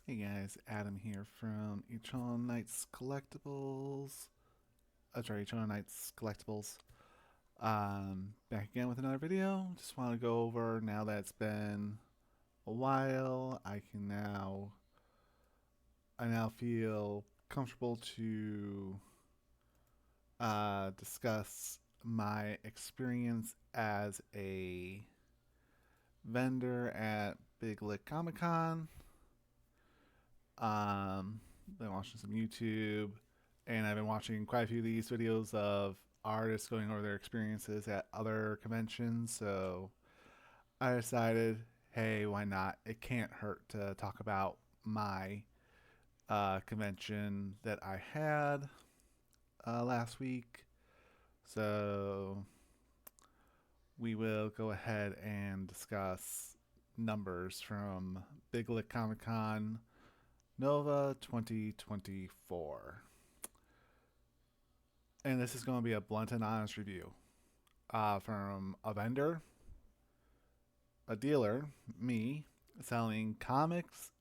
Hey guys, Adam here from Eternal Knights Collectibles. Eternal Knights Collectibles. Back again with another video. Just want to go over, now that it's been a while, I now feel comfortable to discuss my experience as a vendor at Big Lick Comic Con. Been watching some YouTube, and I've been watching quite a few of these videos of artists going over their experiences at other conventions. So I decided, hey, why not? It can't hurt to talk about my convention that I had last week. So we will go ahead and discuss numbers from Big Lick Comic Con Nova 2024. And this is going to be a blunt and honest review from a vendor, a dealer, me, selling comics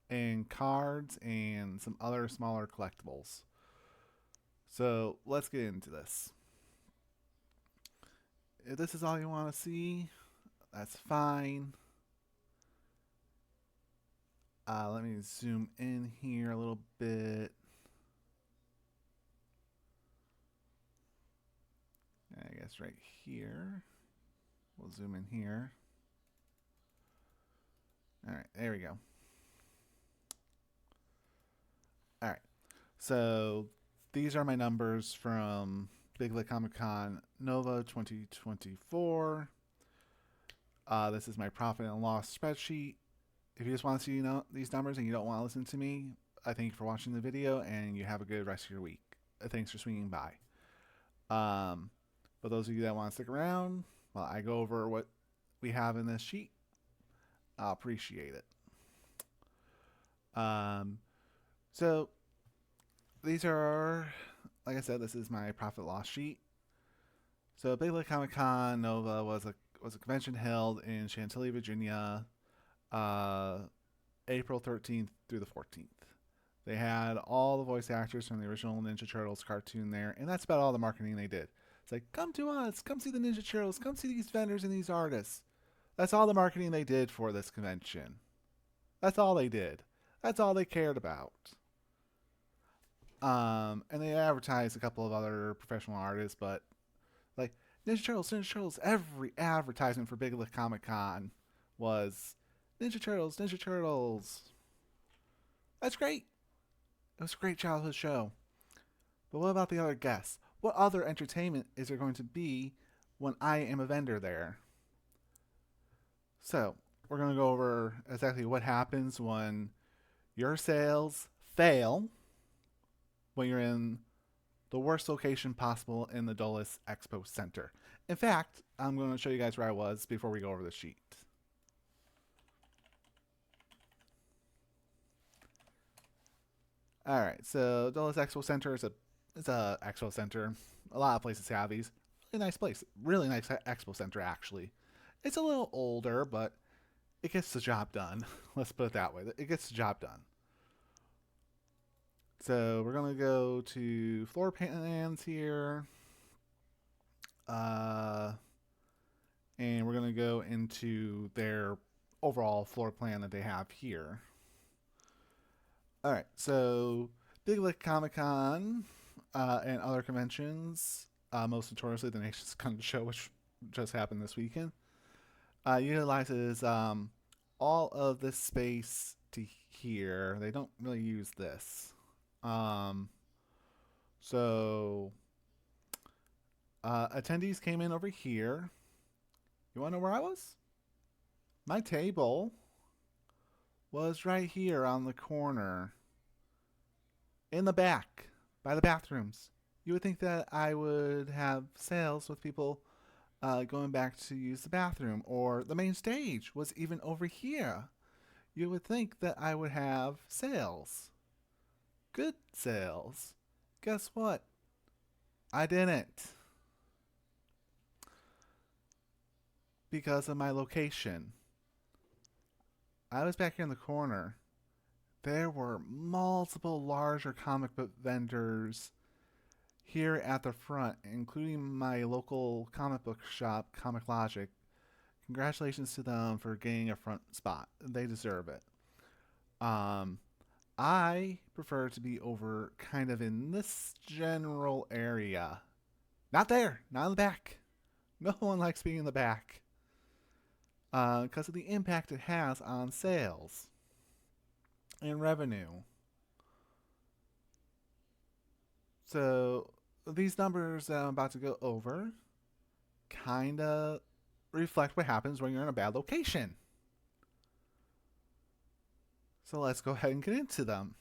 and cards and some other smaller collectibles. So let's get into this. If this is all you want to see, that's fine. Let me zoom in here a little bit. I guess right here. We'll zoom in here. All right, there we go. All right, so these are my numbers from Big Lick Comic Con Nova 2024. This is my profit and loss spreadsheet. If you just want to see these numbers and you don't want to listen to me, I thank you for watching the video and you have a good rest of your week. Thanks for swinging by. For those of you that want to stick around while I go over what we have in this sheet, I'll appreciate it. So these are, like I said, this is my profit loss sheet. So Big Lick Comic Con Nova was a convention held in Chantilly, Virginia, April 13th through the 14th. They had all the voice actors from the original Ninja Turtles cartoon there, and that's about all the marketing they did. It's like, come to us, come see the Ninja Turtles, come see these vendors and these artists. That's all the marketing they did for this convention. That's all they did. That's all they cared about. And they advertised a couple of other professional artists, but like Ninja Turtles, Ninja Turtles. Every advertisement for Big Lick Comic Con was Ninja Turtles, Ninja Turtles. That's great. It was a great childhood show. But what about the other guests? What other entertainment is there going to be when I am a vendor there? So, we're going to go over exactly what happens when your sales fail when you're in the worst location possible in the Dulles Expo Center. In fact, I'm going to show you guys where I was before we go over the sheet. All right, so Dulles Expo Center is a expo center. A lot of places have these. Really nice place. Really nice expo center, actually. It's a little older, but it gets the job done. Let's put it that way. It gets the job done. So we're going to go to floor plans here. And we're going to go into their overall floor plan that they have here. All right, so Big Lick Comic Con and other conventions, most notoriously the Nation's Gun Show, which just happened this weekend, utilizes all of this space to here. They don't really use this. So attendees came in over here. You want to know where I was? My table was right here on the corner in the back by the bathrooms. You would think that I would have sales with people going back to use the bathroom, or the main stage was even over here. You would think that I would have sales. Good sales. Guess what? I didn't. Because of my location. I was back here in the corner. there were multiple larger comic book vendors here at the front, including my local comic book shop, Comic Logic. Congratulations to them for getting a front spot. They deserve it. Um, I prefer to be over kind of in this general area. Not there, not in the back. No one likes being in the back because of the impact it has on sales and revenue. So these numbers that I'm about to go over kind of reflect what happens when you're in a bad location. So let's go ahead and get into them.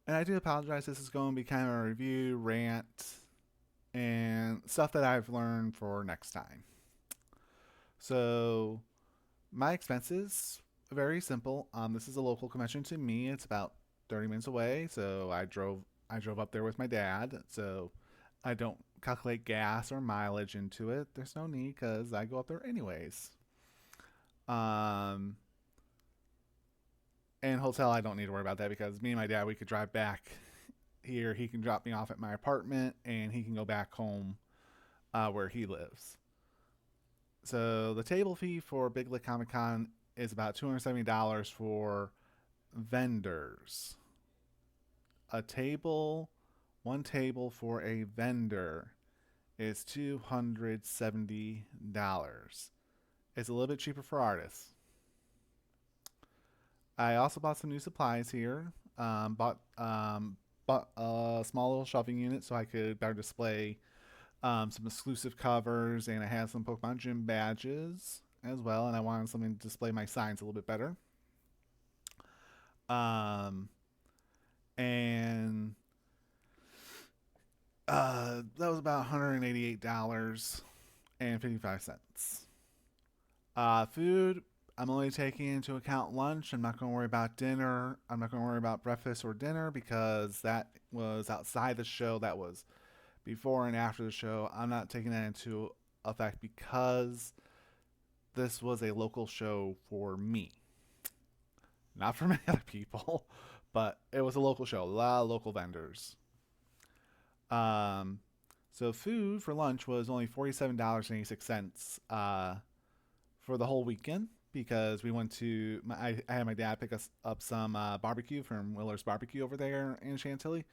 And I do apologize, this is going to be kind of a review, rant, and stuff that I've learned for next time. So, my expenses are very simple. This is a local convention to me. It's about 30 minutes away, so I drove up there with my dad. So, I don't calculate gas or mileage into it. There's no need because I go up there anyways. Um, and hotel, I don't need to worry about that because me and my dad, we could drive back here. He can drop me off at my apartment and he can go back home where he lives. So the table fee for Big Lick Comic Con is about $270 for vendors. A table, one table for a vendor is $270. It's a little bit cheaper for artists. I also bought some new supplies here. Bought a small little shelving unit so I could better display some exclusive covers, and I had some Pokemon Gym badges as well, and I wanted something to display my signs a little bit better. Um, and that was about $188.55. Food, I'm only taking into account lunch. I'm not going to worry about dinner. I'm not going to worry about breakfast or dinner because that was outside the show. That was before and after the show. I'm not taking that into effect because this was a local show for me, not for many other people, but it was a local show. A lot of local vendors. Um, so food for lunch was only $47.86 for the whole weekend because we went to I had my dad pick us up some barbecue from Willer's Barbecue over there in Chantilly.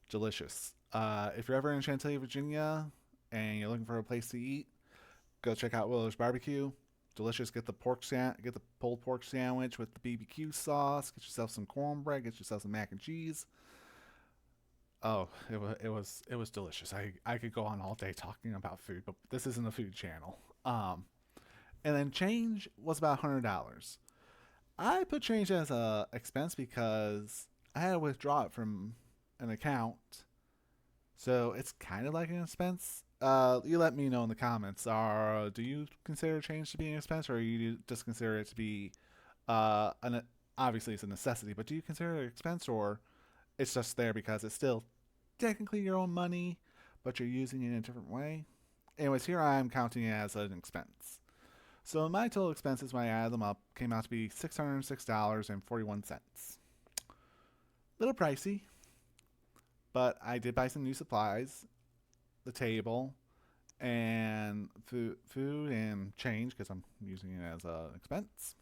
Delicious. If you're ever in Chantilly, Virginia, and you're looking for a place to eat, go check out Willer's Barbecue. Delicious. Get the get the pulled pork sandwich with the BBQ sauce. Get yourself some cornbread. Get yourself some mac and cheese. Oh, it was delicious. I could go on all day talking about food, but this isn't a food channel. And then change was about $100. I put change as a expense because I had to withdraw it from an account, so it's kind of like an expense. You let me know in the comments. Do you consider change to be an expense, or you just consider it to be obviously it's a necessity, but do you consider it an expense, or it's just there because it's still technically your own money, but you're using it in a different way? Anyways, here I am counting it as an expense. So my total expenses when I added them up came out to be $606.41. Little pricey, but I did buy some new supplies, the table, and food and change because I'm using it as an expense.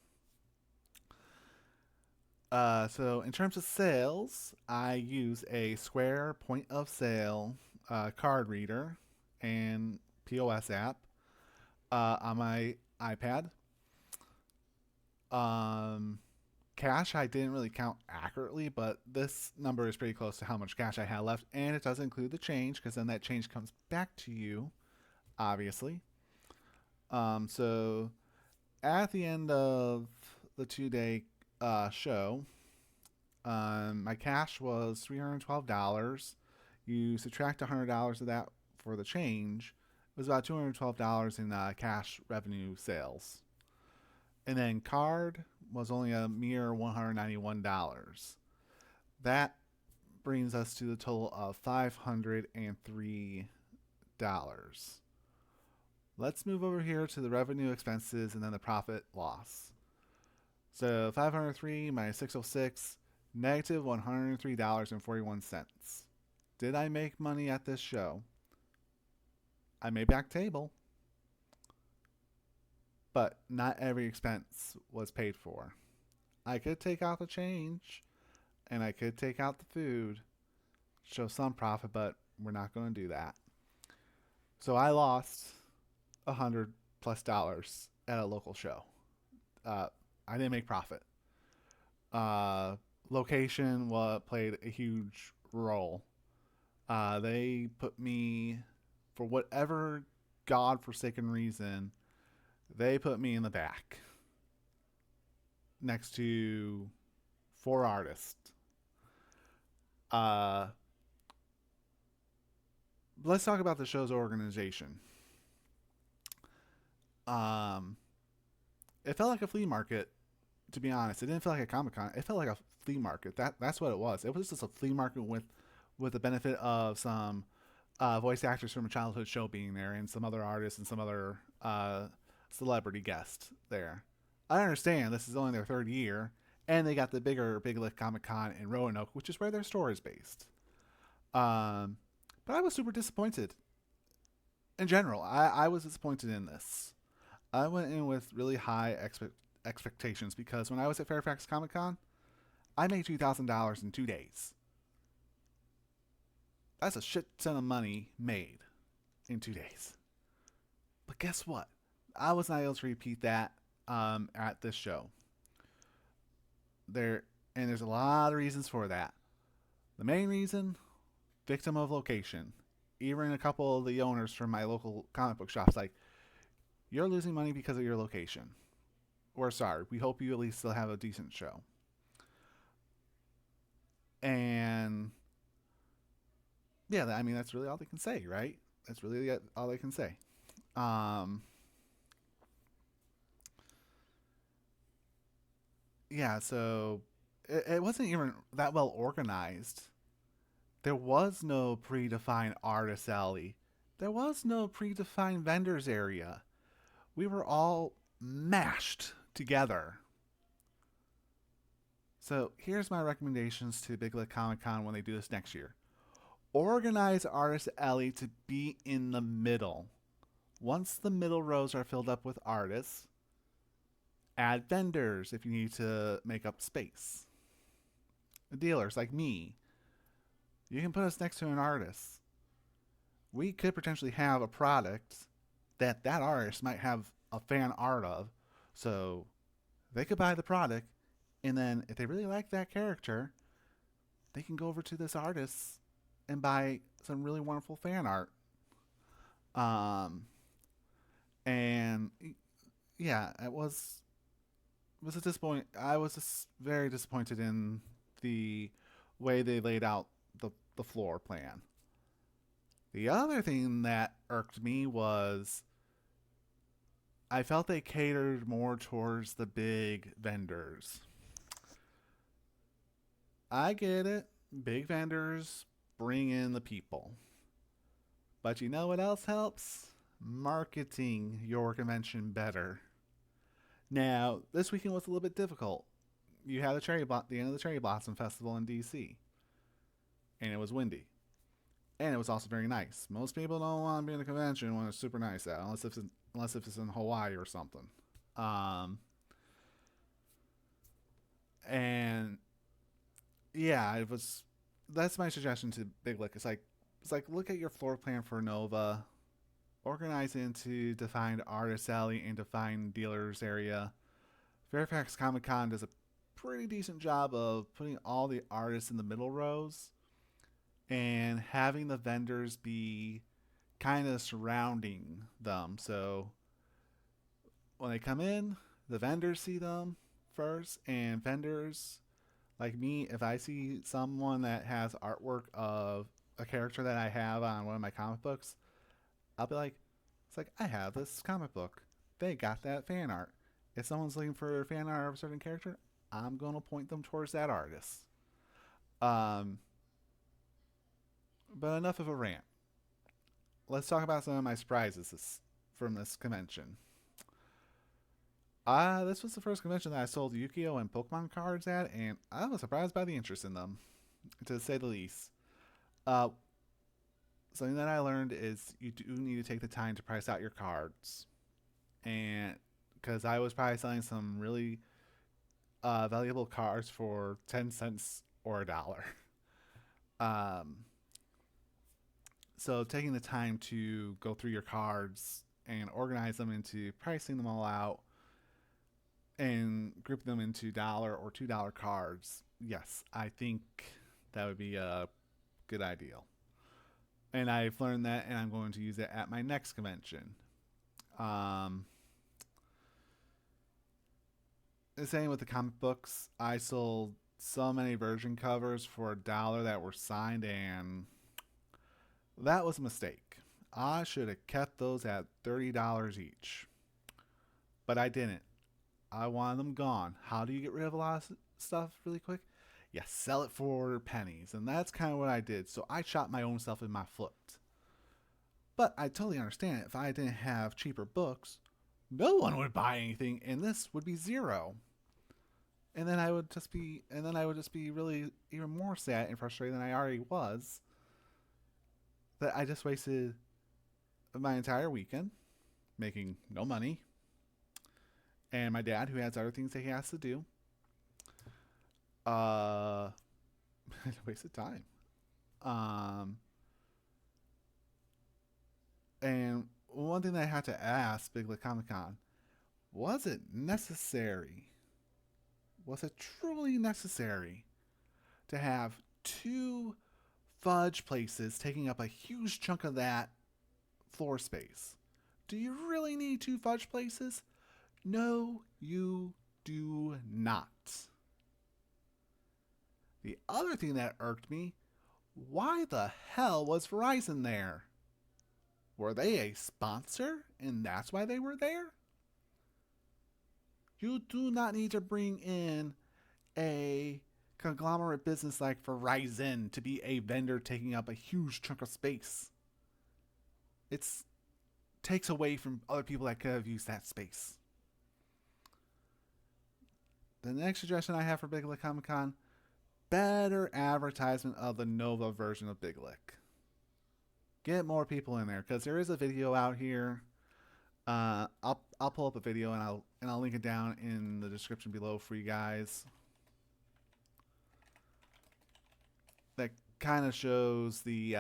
So in terms of sales, I use a Square point of sale card reader and POS app on my iPad. Cash I didn't really count accurately, but this number is pretty close to how much cash I had left, and it does include the change because then that change comes back to you, obviously. So at the end of the 2 day show, my cash was $312. You subtract $100 of that for the change. It was about $212 in cash revenue sales. And then card was only a mere $191. That brings us to the total of $503. Let's move over here to the revenue expenses and then the profit loss. So 503 minus 606, negative $103.41. Did I make money at this show? I made back table, but not every expense was paid for. I could take out the change and I could take out the food, show some profit, but we're not going to do that. So I lost $100+ at a local show. Uh, I didn't make profit. Uh, Location played a huge role. They put me, for whatever godforsaken reason, they put me in the back next to four artists. Uh, let's talk about the show's organization. Um, it felt like a flea market, to be honest. It didn't feel like a Comic Con. It felt like a flea market. That's what it was. It was just a flea market with the benefit of some voice actors from a childhood show being there, and some other artists and some other celebrity guests there. I understand this is only their third year, and they got the bigger Big Lick Comic Con in Roanoke, which is where their store is based. Um, but I was super disappointed. In general, I was disappointed in this. I went in with really high expectations because when I was at Fairfax Comic Con, I made $2,000 in 2 days. That's a shit ton of money made in 2 days. But guess what? I was not able to repeat that at this show. There's a lot of reasons for that. The main reason, victim of location. Even a couple of the owners from my local comic book shops, like, you're losing money because of your location. We're sorry. We hope you at least still have a decent show. And yeah, I mean, that's really all they can say, right? That's really all they can say. Um, yeah, so it wasn't even that well organized. There was no predefined artist alley. There was no predefined vendors area. We were all mashed together. So here's my recommendations to Big Lit Comic Con when they do this next year. Organize Artist Alley to be in the middle. Once the middle rows are filled up with artists, add vendors if you need to make up space. The dealers like me, you can put us next to an artist. We could potentially have a product that artist might have a fan art of, so they could buy the product, and then if they really like that character, they can go over to this artist and buy some really wonderful fan art. Um, and yeah, it was a disappoint. I was just very disappointed in the way they laid out the floor plan. The other thing that irked me was I felt they catered more towards the big vendors. I get it. Big vendors bring in the people. But you know what else helps? Marketing your convention better. Now, this weekend was a little bit difficult. You had the end of the Cherry Blossom Festival in DC, and it was windy, and it was also very nice. Most people don't want to be in a convention when it's super nice out, unless if it's in Hawaii or something. Um, and yeah, it was. That's my suggestion to Big Lick. It's like look at your floor plan for Nova, organize into defined artist alley and defined dealers area. Fairfax Comic Con does a pretty decent job of putting all the artists in the middle rows and having the vendors be kind of surrounding them. So when they come in, the vendors see them first, and vendors like me, if I see someone that has artwork of a character that I have on one of my comic books, I'll be like, it's like, I have this comic book. They got that fan art. If someone's looking for fan art of a certain character, I'm going to point them towards that artist. Um, but enough of a rant. Let's talk about some of my surprises from this convention. This was the first convention that I sold Yu-Gi-Oh and Pokemon cards at, and I was surprised by the interest in them, to say the least. Uh, Something that I learned is you do need to take the time to price out your cards, and because I was probably selling some really valuable cards for 10 cents or $1. Um, so taking the time to go through your cards and organize them into pricing them all out and group them into $1 or $2 cards, yes, I think that would be a good idea. And I've learned that, and I'm going to use it at my next convention. Um, the same with the comic books. I sold so many version covers for $1 that were signed, and that was a mistake. I should have kept those at $30 each, but I didn't. I wanted them gone. How do you get rid of a lot of stuff really quick? Yeah, sell it for pennies, and that's kind of what I did. So I shot my own self in my foot. But I totally understand if I didn't have cheaper books, no one would buy anything, and this would be zero. And then I would just be really even more sad and frustrated than I already was. That I just wasted my entire weekend making no money, and my dad, who has other things that he has to do, uh, wasted time. Um, and one thing that I had to ask Big Lit Comic Con, was it necessary? Was it truly necessary to have two fudge places taking up a huge chunk of that floor space? Do you really need two fudge places? No, you do not. The other thing that irked me, why the hell was Verizon there? Were they a sponsor and that's why they were there? You do not need to bring in a conglomerate business like Verizon to be a vendor taking up a huge chunk of space. It takes away from other people that could have used that space. The next suggestion I have for Big Lick Comic Con, better advertisement of the Nova version of Big Lick. Get more people in there because there is a video out here. I'll pull up a video and I'll link it down in the description below for you guys. That kind of shows the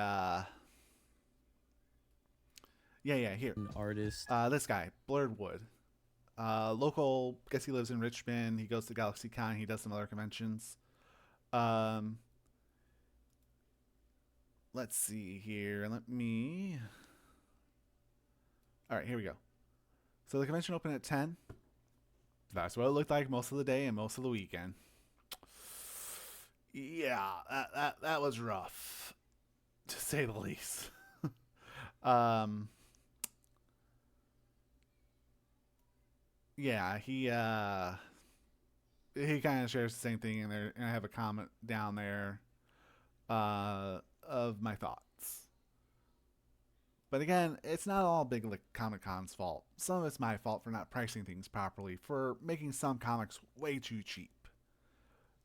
here An artist. this guy Blerd Wood, local. Guess he lives in Richmond. He goes to GalaxyCon. He does some other conventions. Let's see here. All right, here we go. So the convention opened at 10. That's what it looked like most of the day and most of the weekend. Yeah, that was rough, to say the least. um, yeah, he kind of shares the same thing in there, and I have a comment down there of my thoughts. But again, it's not all Big Lick Comic Con's fault. Some of it's my fault for not pricing things properly, for making some comics way too cheap,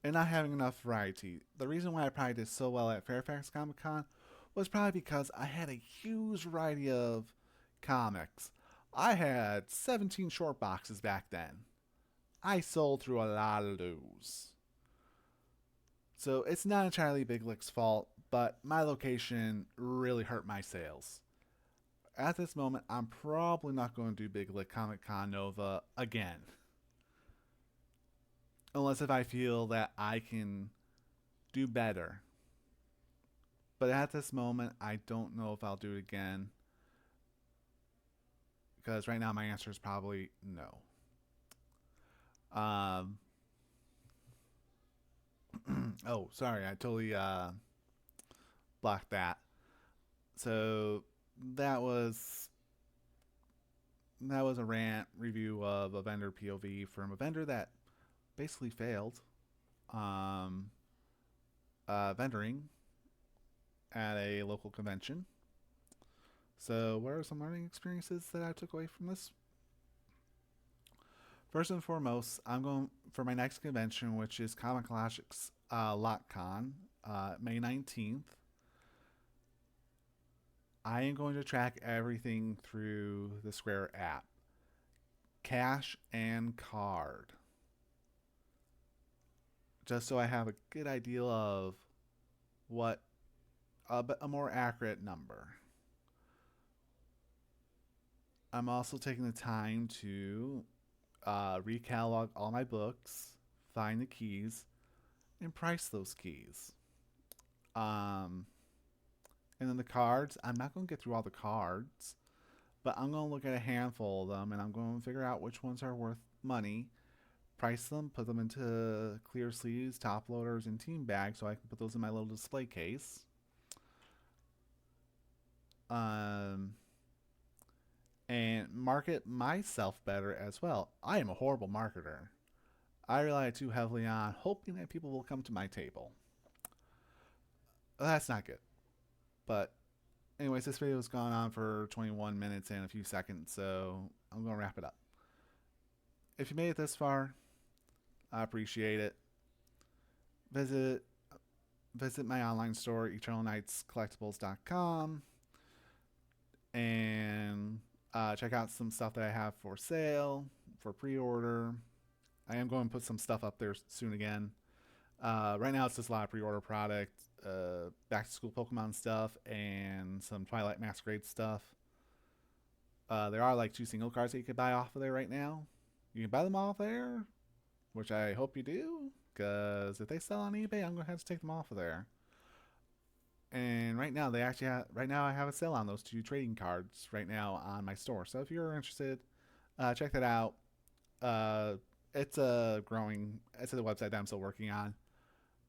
and not having enough variety. The reason why I probably did so well at Fairfax Comic Con was probably because I had a huge variety of comics. I had 17 short boxes back then. I sold through a lot of those. So it's not entirely Big Lick's fault, but my location really hurt my sales. At this moment, I'm probably not going to do Big Lick Comic Con Nova again. Unless if I feel that I can do better. But at this moment, I don't know if I'll do it again. Because right now my answer is probably no. Oh, sorry, I totally blocked that. So that was a rant review of a vendor POV from a vendor that basically failed vendoring at a local convention. So what are some learning experiences that I took away from this? First and foremost, I'm going for my next convention, which is Comic Logic's LotCon, May 19th. I am going to track everything through the Square app, cash and card, just so I have a good idea of what a more accurate number. I'm also taking the time to recatalog all my books, find the keys, and price those keys. Um, and then the cards, I'm not going to get through all the cards, but I'm going to look at a handful of them and I'm going to figure out which ones are worth money, price them, put them into clear sleeves, top loaders, and team bags so I can put those in my little display case. Um, and market myself better as well. I am a horrible marketer. I rely too heavily on hoping that people will come to my table. That's not good. But anyways, this video has gone on for 21 minutes and a few seconds, so I'm going to wrap it up. If you made it this far, I appreciate it. Visit my online store, eternalnightscollectibles.com, and check out some stuff that I have for sale, for pre-order. I am going to put some stuff up there soon again. Right now, it's just a lot of pre-order product, back-to-school Pokemon stuff, and some Twilight Masquerade stuff. There are like 2 single cards that you can buy off of there right now. You can buy them off there, which I hope you do, because if they sell on eBay, I'm going to have to take them off of there. And right now, right now I have a sale on those 2 trading cards right now on my store. So if you're interested, check that out. It's a website that I'm still working on,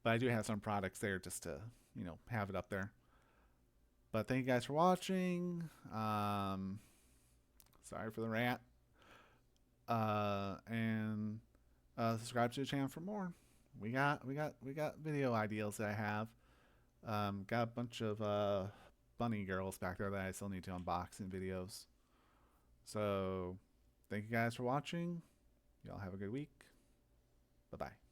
but I do have some products there just to have it up there. But thank you guys for watching. Sorry for the rant. And subscribe to the channel for more. We got video ideas that I have. Got a bunch of bunny girls back there that I still need to unbox in videos. So thank you guys for watching. Y'all have a good week. Bye bye.